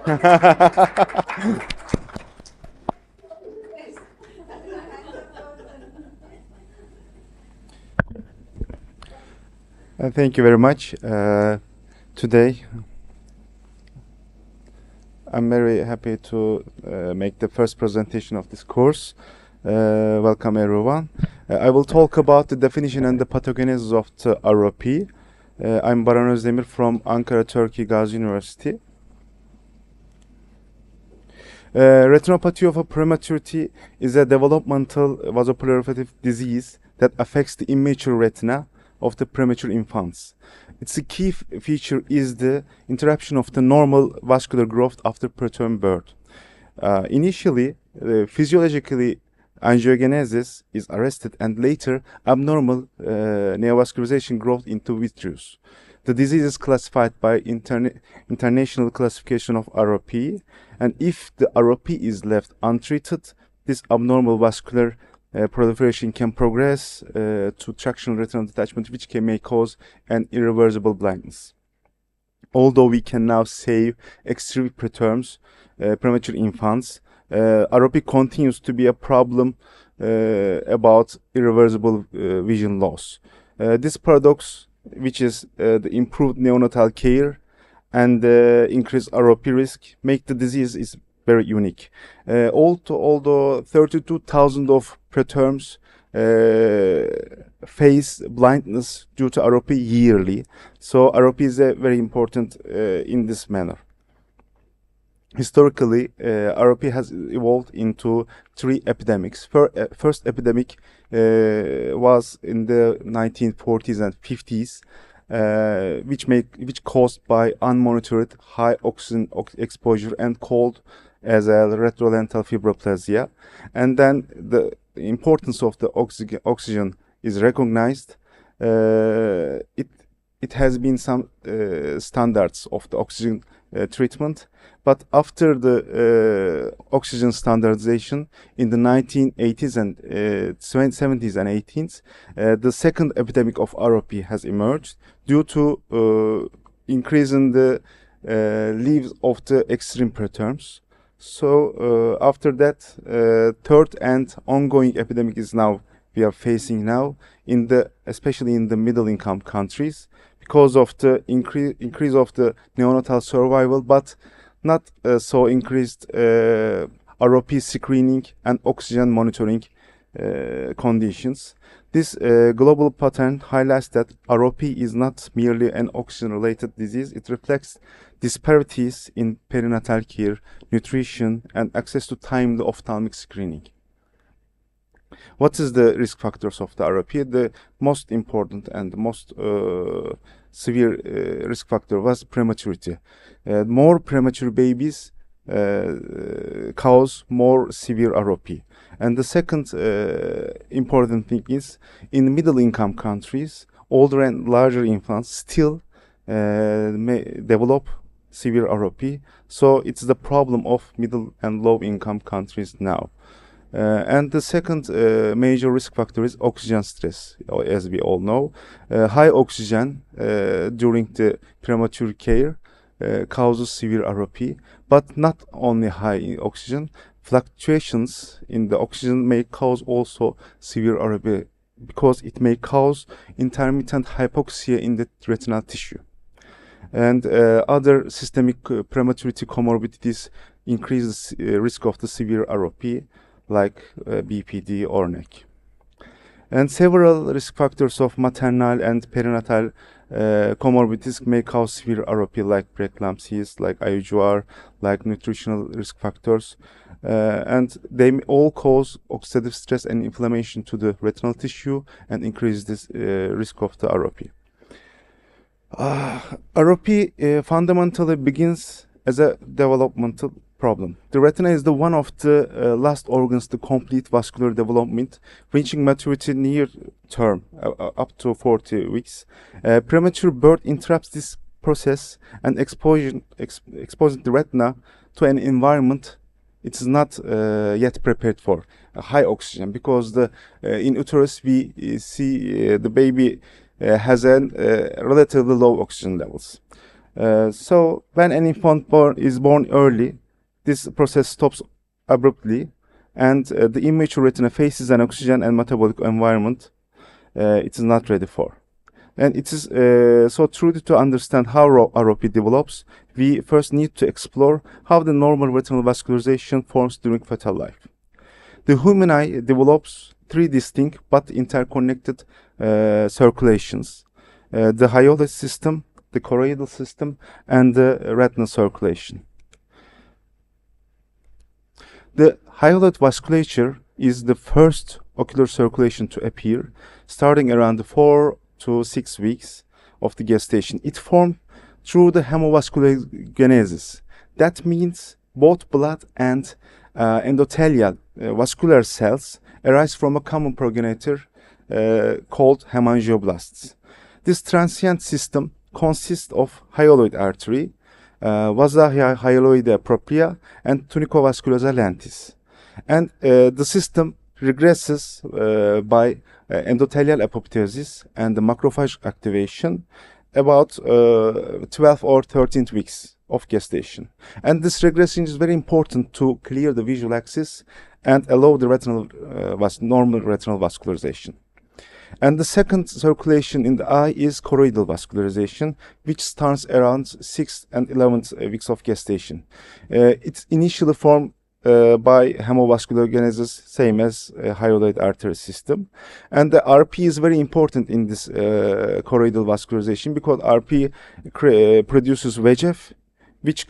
Thank you very much. Today, I'm very happy to make the first presentation of this course. Welcome, everyone. I will talk about the definition and the pathogenesis of the ROP. I'm Baran Ozdemir from Ankara, Turkey, Gazi University. Retinopathy of a prematurity is a developmental vasoproliferative disease that affects the immature retina of the premature infants. Its key feature is the interruption of the normal vascular growth after preterm birth. Initially, physiologically, angiogenesis is arrested and later abnormal neovascularization growth into vitreous. The disease is classified by international classification of ROP, and if the ROP is left untreated, this abnormal vascular proliferation can progress to tractional retinal detachment, which may cause an irreversible blindness. Although we can now save extreme preterms, premature infants, ROP continues to be a problem about irreversible vision loss. This paradox, which is the improved neonatal care and increased ROP risk, make the disease is very unique. Although 32,000 of preterms face blindness due to ROP yearly, so ROP is very important in this manner. Historically, ROP has evolved into three epidemics. First epidemic was in the 1940s and 50s, which caused by unmonitored high oxygen exposure and called as a retrolental fibroplasia. And then the importance of the oxygen is recognized. It has been some standards of the oxygen treatment, but after the oxygen standardization in the 1980s and 70s and 80s, the second epidemic of ROP has emerged due to increase in the leaves of the extreme preterms. So after that, third and ongoing epidemic is now we are facing now especially in the middle income countries, because of the increase of the neonatal survival, but not so increased ROP screening and oxygen monitoring conditions. This global pattern highlights that ROP is not merely an oxygen-related disease. It reflects disparities in perinatal care, nutrition, and access to timely ophthalmic screening. What is the risk factors of the ROP? The most important and most severe risk factor was prematurity. More premature babies cause more severe ROP. And the second important thing is, in middle income countries, older and larger infants still may develop severe ROP. So it's the problem of middle and low income countries now. And the second major risk factor is oxygen stress, as we all know. High oxygen during the premature care causes severe ROP, but not only high oxygen. Fluctuations in the oxygen may cause also severe ROP, because it may cause intermittent hypoxia in the retinal tissue. And other systemic prematurity comorbidities increase the risk of the severe ROP, like BPD or NEC. And several risk factors of maternal and perinatal comorbidities may cause severe ROP, like preeclampsias, like IUGR, like nutritional risk factors. And they may all cause oxidative stress and inflammation to the retinal tissue and increase this risk of the ROP. ROP fundamentally begins as a developmental problem. The retina is the one of the last organs to complete vascular development, reaching maturity near term, up to 40 weeks. Premature birth interrupts this process and exposes the retina to an environment it is not yet prepared for, high oxygen, because in uterus we see the baby has relatively low oxygen levels. So when an infant is born early, this process stops abruptly, and the immature retina faces an oxygen and metabolic environment it is not ready for. And it is so truly to understand how ROP develops, we first need to explore how the normal retinal vascularization forms during fetal life. The human eye develops three distinct but interconnected circulations: the hyaloid system, the choroidal system, and the retinal circulation. The hyaloid vasculature is the first ocular circulation to appear, starting around 4 to 6 weeks of the gestation. It formed through the hemovasculogenesis. That means both blood and endothelial vascular cells arise from a common progenitor called hemangioblasts. This transient system consists of hyaloid artery, vasa hyaloidea propria, and tunicovasculosa lentis. And the system regresses by endothelial apoptosis and the macrophage activation about 12 or 13 weeks of gestation. And this regression is very important to clear the visual axis and allow the normal retinal vascularization. And the second circulation in the eye is choroidal vascularization, which starts around 6th and 11th weeks of gestation. It's initially formed by hemovasculogenesis, same as hyaloid artery system. And the RP is very important in this choroidal vascularization because RP produces VEGF, which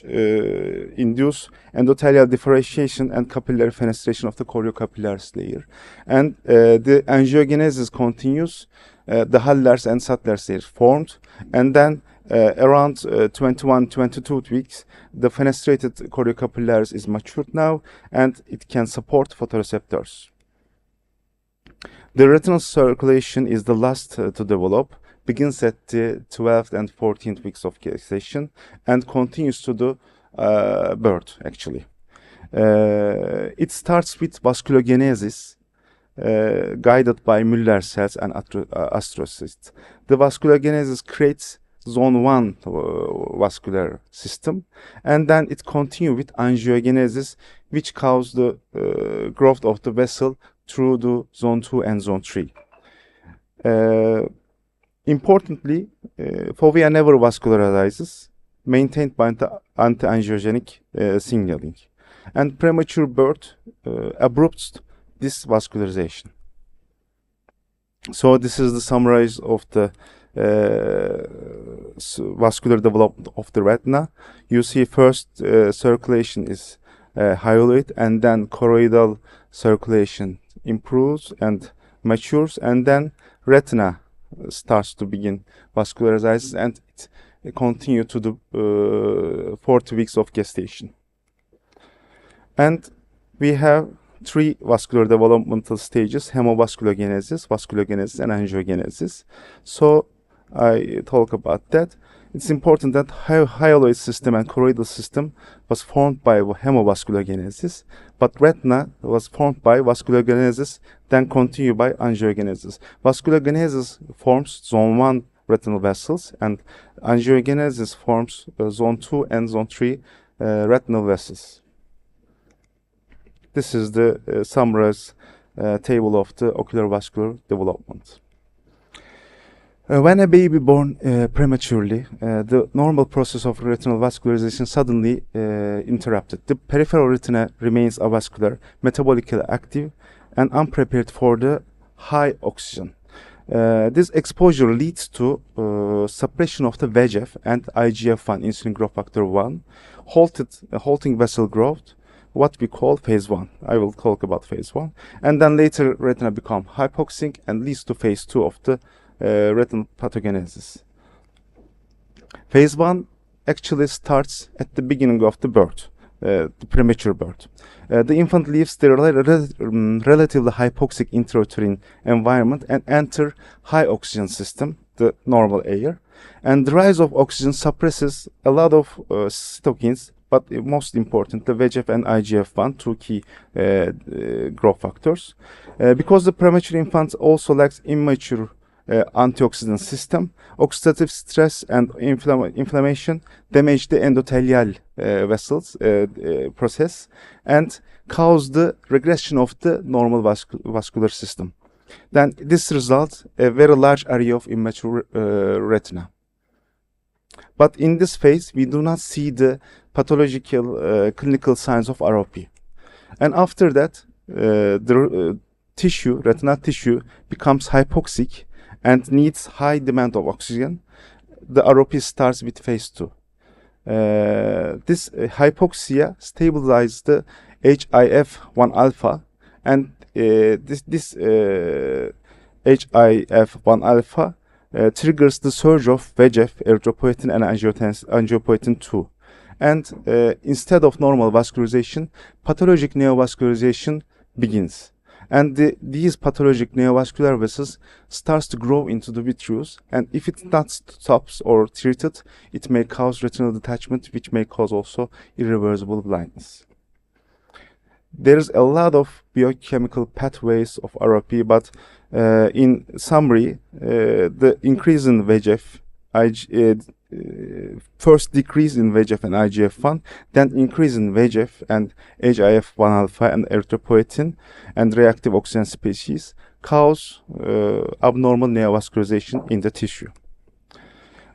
induce endothelial differentiation and capillary fenestration of the choriocapillaris layer. And the angiogenesis continues, the Hallers and Sattlers layer formed, and then around 21-22 weeks, the fenestrated choriocapillaris is matured now, and it can support photoreceptors. The retinal circulation is the last to develop, begins at the 12th and 14th weeks of gestation, and continues to the birth, actually. It starts with vasculogenesis, guided by Müller cells and astrocytes. The vasculogenesis creates zone 1 vascular system, and then it continues with angiogenesis, which causes the growth of the vessel through the zone 2 and zone 3. Importantly, fovea never vascularizes, maintained by the anti-angiogenic signaling, and premature birth abrupts this vascularization. So this is the summary of the vascular development of the retina. You see first circulation is hyaloid, and then choroidal circulation improves and matures, and then retina starts to begin vascularizes, and it continues to the 40 weeks of gestation. And we have three vascular developmental stages: hemovasculogenesis, vasculogenesis, and angiogenesis. So I talk about that. It's important that hyaloid system and choroidal system was formed by hemovasculogenesis, but retina was formed by vasculogenesis, then continued by angiogenesis. Vasculogenesis forms zone 1 retinal vessels, and angiogenesis forms zone 2 and zone 3 retinal vessels. This is the summarized table of the ocular vascular development. When a baby born prematurely, the normal process of retinal vascularization suddenly interrupted. The peripheral retina remains avascular, metabolically active, and unprepared for the high oxygen. This exposure leads to suppression of the VEGF and IGF-1, insulin growth factor 1, halting vessel growth, what we call phase 1. I will talk about phase 1. And then later retina become hypoxic and leads to phase 2 of the retinal pathogenesis. Phase 1 actually starts at the beginning of the birth, the premature birth. The infant leaves the relatively hypoxic intrauterine environment and enter high oxygen system, the normal air. And the rise of oxygen suppresses a lot of cytokines, but most important, the VEGF and IGF-1, two key growth factors. Because the premature infant also lacks immature antioxidant system. Oxidative stress and inflammation damage the endothelial vessels process and cause the regression of the normal vascular system. Then this results a very large area of immature retina. But in this phase, we do not see the pathological clinical signs of ROP. And after that, the tissue, retinal tissue, becomes hypoxic and needs high demand of oxygen. The ROP starts with phase 2. This hypoxia stabilizes the HIF-1 alpha, and this HIF-1 alpha triggers the surge of VEGF, erythropoietin, and angiopoietin 2. And instead of normal vascularization, pathologic neovascularization begins. And these pathologic neovascular vessels starts to grow into the vitreous, and if it not stops or treated, it may cause retinal detachment, which may cause also irreversible blindness. There is a lot of biochemical pathways of ROP, but in summary, the increase in VEGF, first decrease in VEGF and IGF-1, then increase in VEGF and HIF-1 alpha and erythropoietin and reactive oxygen species cause abnormal neovascularization in the tissue.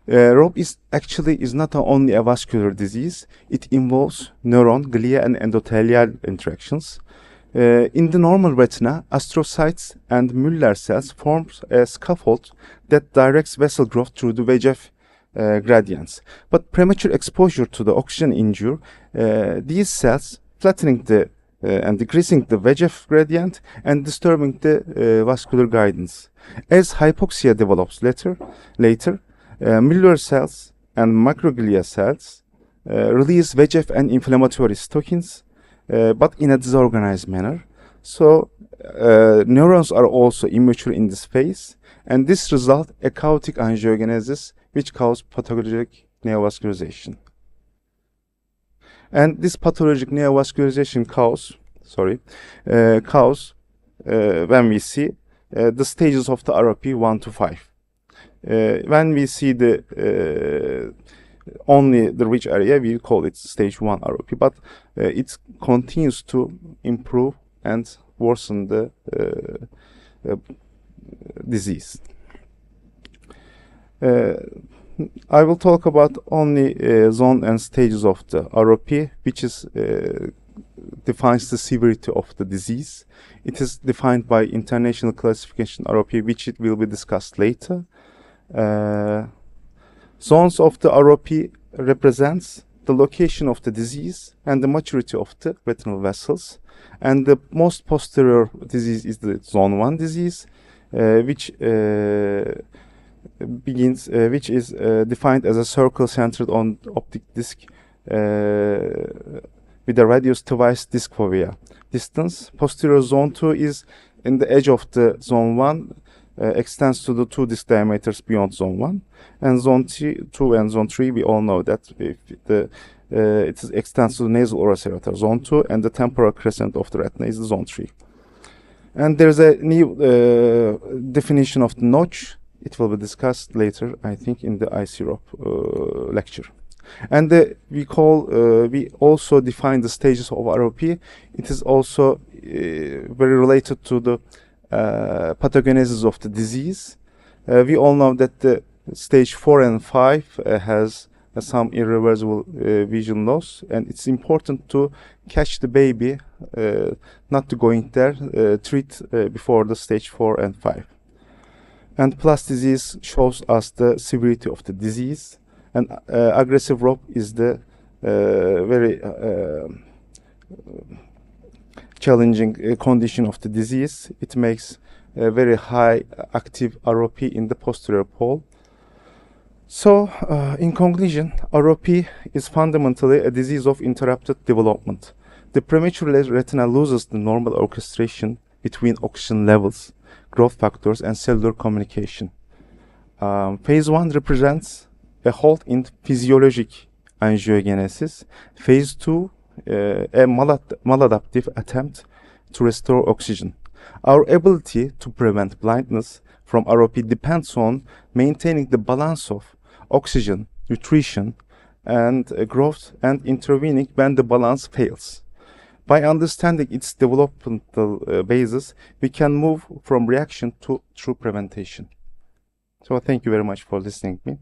ROP is not only a vascular disease, it involves neuron, glia, and endothelial interactions. In the normal retina, astrocytes and Müller cells form a scaffold that directs vessel growth through the VEGF gradients. But premature exposure to the oxygen injure these cells, flattening and decreasing the VEGF gradient and disturbing the vascular guidance. As hypoxia develops later, Müller cells and microglia cells release VEGF and inflammatory cytokines, but in a disorganized manner. So neurons are also immature in this phase, and this results a chaotic angiogenesis, which causes pathologic neovascularization. And this pathologic neovascularization cause when we see the stages of the ROP 1 to 5. When we see only the ridge area, we call it stage 1 ROP, but it continues to improve and worsen the disease. I will talk about only zone and stages of the ROP, which defines the severity of the disease. It is defined by international classification ROP, which it will be discussed later. Zones of the ROP represents the location of the disease and the maturity of the retinal vessels. And the most posterior disease is the zone 1 disease, which is defined as a circle centered on optic disc with a radius twice disc fovea distance. Posterior zone 2 is in the edge of the zone 1, extends to the 2 disc diameters beyond zone 1, and zone 2 and zone 3, we all know that it extends to the nasal oroserrator, zone 2, and the temporal crescent of the retina is the zone 3. And there's a new definition of the notch. It will be discussed later, I think, in the ICROP lecture. And we also define the stages of ROP. It is also very related to the pathogenesis of the disease. We all know that the stage 4 and 5 has some irreversible vision loss, and it's important to catch the baby, not to go in there, treat before the stage 4 and 5. And plus disease shows us the severity of the disease, and aggressive ROP is the very challenging condition of the disease. It makes a very high active ROP in the posterior pole. So, in conclusion, ROP is fundamentally a disease of interrupted development. The premature retina loses the normal orchestration between oxygen levels, growth factors, and cellular communication. Phase 1 represents a halt in physiologic angiogenesis. Phase 2, a maladaptive attempt to restore oxygen. Our ability to prevent blindness from ROP depends on maintaining the balance of oxygen, nutrition, and growth, and intervening when the balance fails. By understanding its developmental basis, we can move from reaction to true prevention. So thank you very much for listening to me.